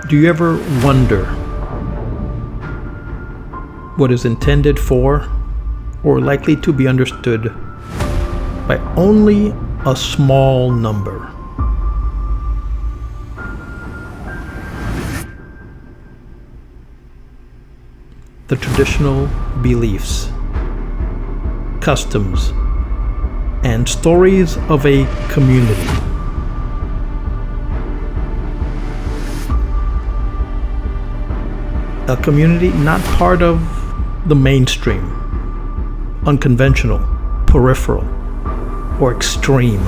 Do you ever wonder what is intended for or likely to be understood by only a small number? The traditional beliefs, customs, and stories of a community. A community not part of the mainstream, unconventional, peripheral, or extreme.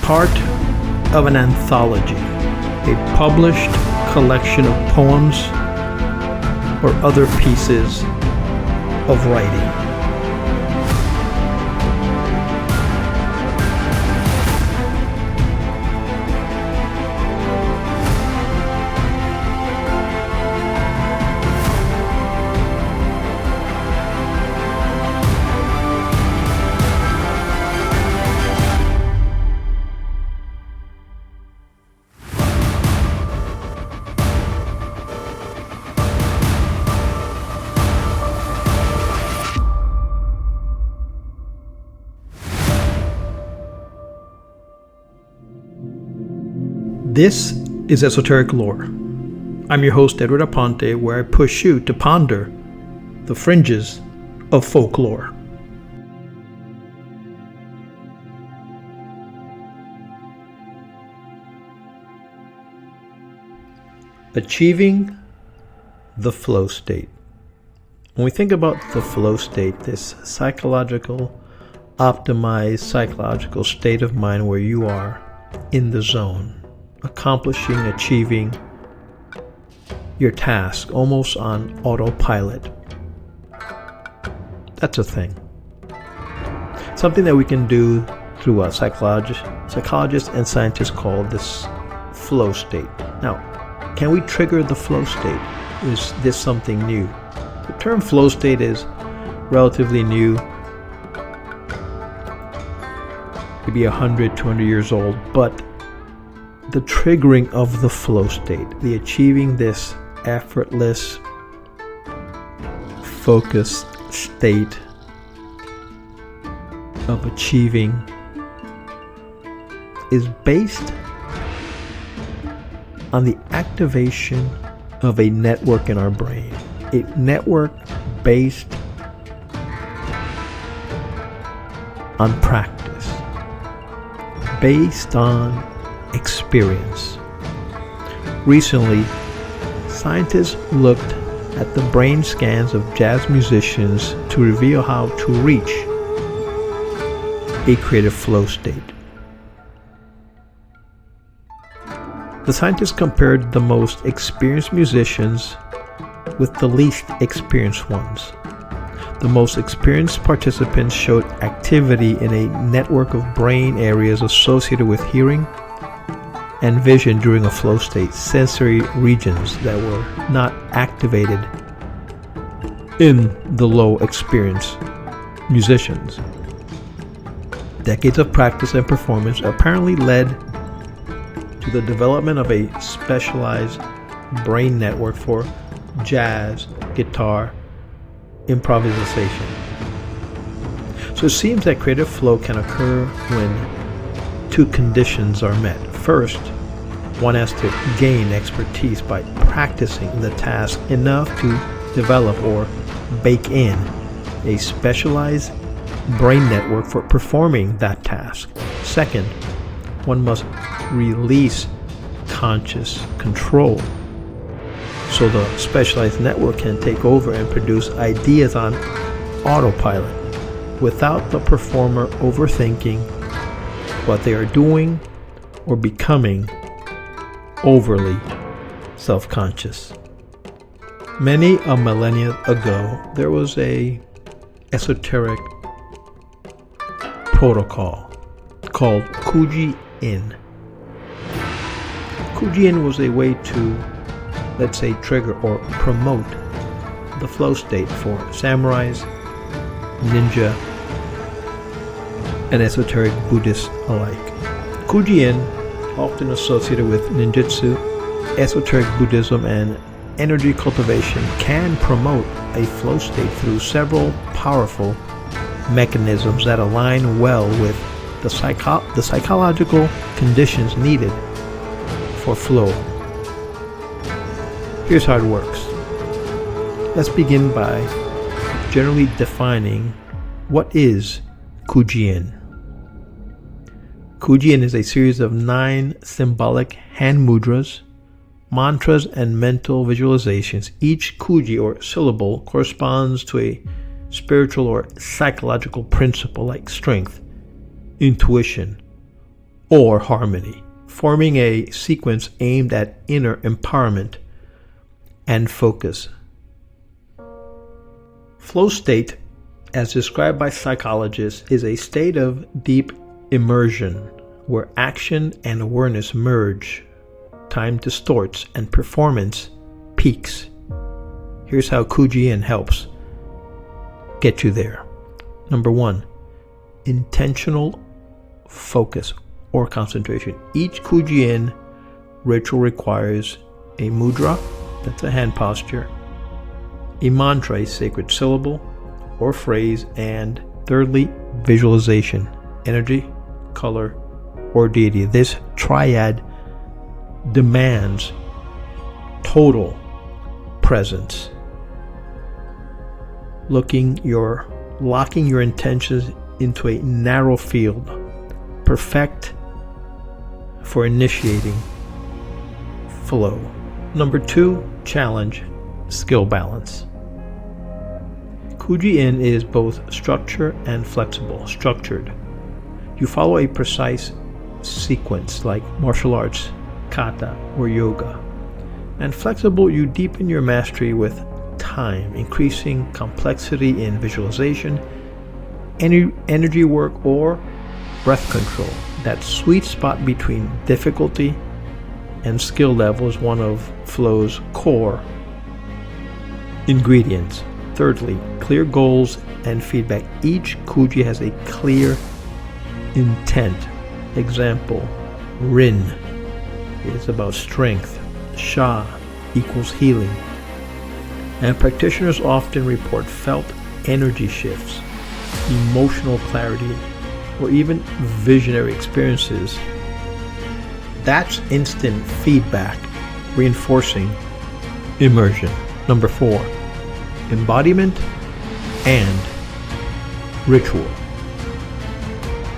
Part of an anthology, a published collection of poems or other pieces of writing. This is Esoteric Lore. I'm your host, Edward Aponte, where I push you to ponder the fringes of folklore. Achieving the flow state. When we think about the flow state, this psychological, optimized psychological state of mind where you are in the zone, accomplishing, achieving your task almost on autopilot. That's a thing. Something that we can do through what psychologists and scientists call this flow state. Now, can we trigger the flow state? Is this something new? The term flow state is relatively new, maybe 100, 200 years old, but the triggering of the flow state, the achieving this effortless, focused state of achieving is based on the activation of a network in our brain. A network based on practice, based on experience. Recently, scientists looked at the brain scans of jazz musicians to reveal how to reach a creative flow state. The scientists compared the most experienced musicians with the least experienced ones. The most experienced participants showed activity in a network of brain areas associated with hearing and vision during a flow state, sensory regions that were not activated in the low experienced musicians. Decades of practice and performance apparently led to the development of a specialized brain network for jazz, guitar, improvisation. So it seems that creative flow can occur when two conditions are met. First, one has to gain expertise by practicing the task enough to develop or bake in a specialized brain network for performing that task. Second, one must release conscious control so the specialized network can take over and produce ideas on autopilot without the performer overthinking what they are doing or becoming overly self-conscious. Many a millennia ago, there was a esoteric protocol called Kuji-In. Kuji-In was a way to, let's say, trigger or promote the flow state for samurais, ninja, and esoteric Buddhists alike. Kuji-In, often associated with ninjutsu, esoteric Buddhism, and energy cultivation, can promote a flow state through several powerful mechanisms that align well with the psychological conditions needed for flow. Here's how it works. Let's begin by generally defining what is Kuji-In. Kuji-In is a series of 9 symbolic hand mudras, mantras, and mental visualizations. Each kuji or syllable corresponds to a spiritual or psychological principle like strength, intuition, or harmony, forming a sequence aimed at inner empowerment and focus. Flow state, as described by psychologists, is a state of deep immersion where action and awareness merge, time distorts, and performance peaks. Here's how Kuji-In helps get you there. Number 1, intentional focus or concentration. Each Kuji-In ritual requires a mudra, that's a hand posture, a mantra, a sacred syllable or phrase, and thirdly, visualization, energy, color, or deity. This triad demands total presence, locking your intentions into a narrow field, perfect for initiating flow. Number 2, challenge, skill balance. Kuji-In is both structured and flexible. Structured, you follow a precise sequence like martial arts, kata, or yoga. And flexible, you deepen your mastery with time, increasing complexity in visualization, energy work, or breath control. That sweet spot between difficulty and skill level is one of flow's core ingredients. Thirdly, clear goals and feedback. Each kuji has a clear intent. Example, Rin is about strength, Sha equals healing, and practitioners often report felt energy shifts, emotional clarity, or even visionary experiences. That's instant feedback, reinforcing immersion. Number 4, embodiment and ritual.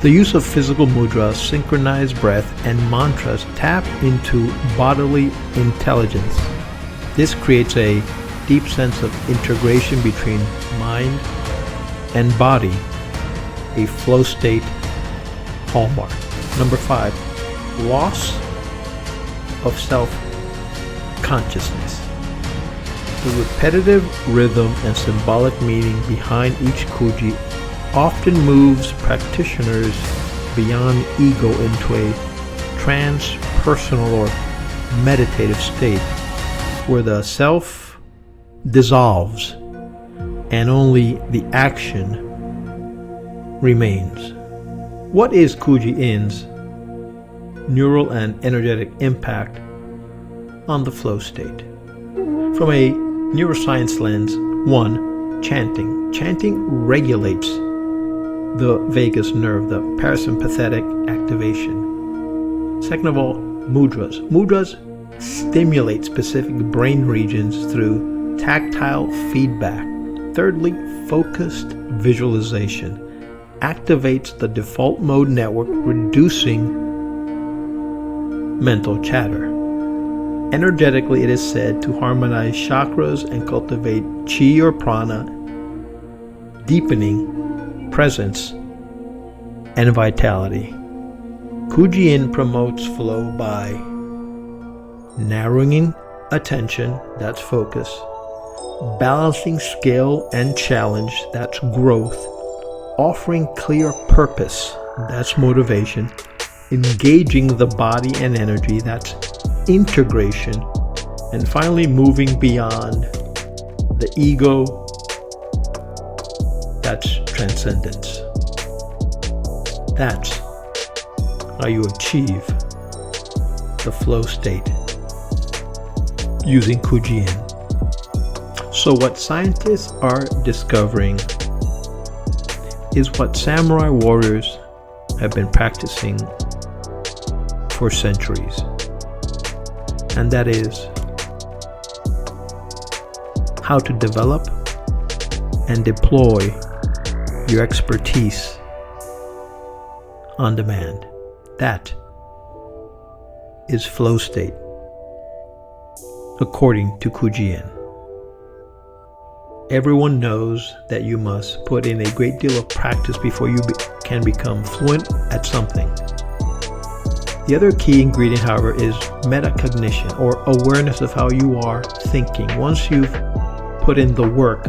The use of physical mudras, synchronized breath, and mantras tap into bodily intelligence. This creates a deep sense of integration between mind and body, a flow state hallmark. Number 5, loss of self-consciousness. The repetitive rhythm and symbolic meaning behind each kuji often moves practitioners beyond ego into a transpersonal or meditative state where the self dissolves and only the action remains. What is Kuji-In's neural and energetic impact on the flow state? From a neuroscience lens, 1, chanting. Chanting regulates the vagus nerve, the parasympathetic activation. Second of all, mudras. Mudras stimulate specific brain regions through tactile feedback. Thirdly, focused visualization activates the default mode network, reducing mental chatter. Energetically, it is said to harmonize chakras and cultivate chi or prana, deepening presence and vitality. Kuji-In promotes flow by narrowing attention, that's focus, balancing skill and challenge, that's growth, offering clear purpose, that's motivation, engaging the body and energy, that's integration, and finally moving beyond the ego, that's transcendence. That's how you achieve the flow state using Kuji-In. So what scientists are discovering is what samurai warriors have been practicing for centuries, and that is how to develop and deploy your expertise on demand. That is flow state, according to Kuji-In. Everyone knows that you must put in a great deal of practice before you can become fluent at something. The other key ingredient, however, is metacognition, or awareness of how you are thinking. Once you've put in the work,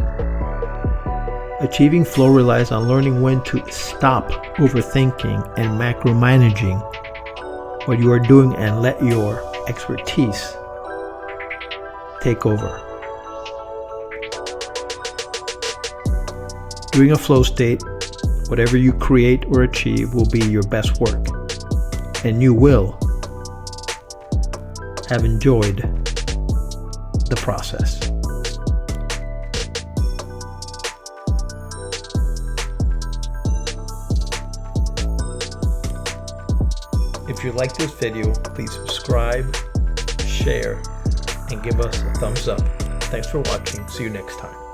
achieving flow relies on learning when to stop overthinking and macro-managing what you are doing and let your expertise take over. During a flow state, whatever you create or achieve will be your best work, and you will have enjoyed the process. If you like this video, please subscribe, share, and give us a thumbs up. Thanks for watching. See you next time.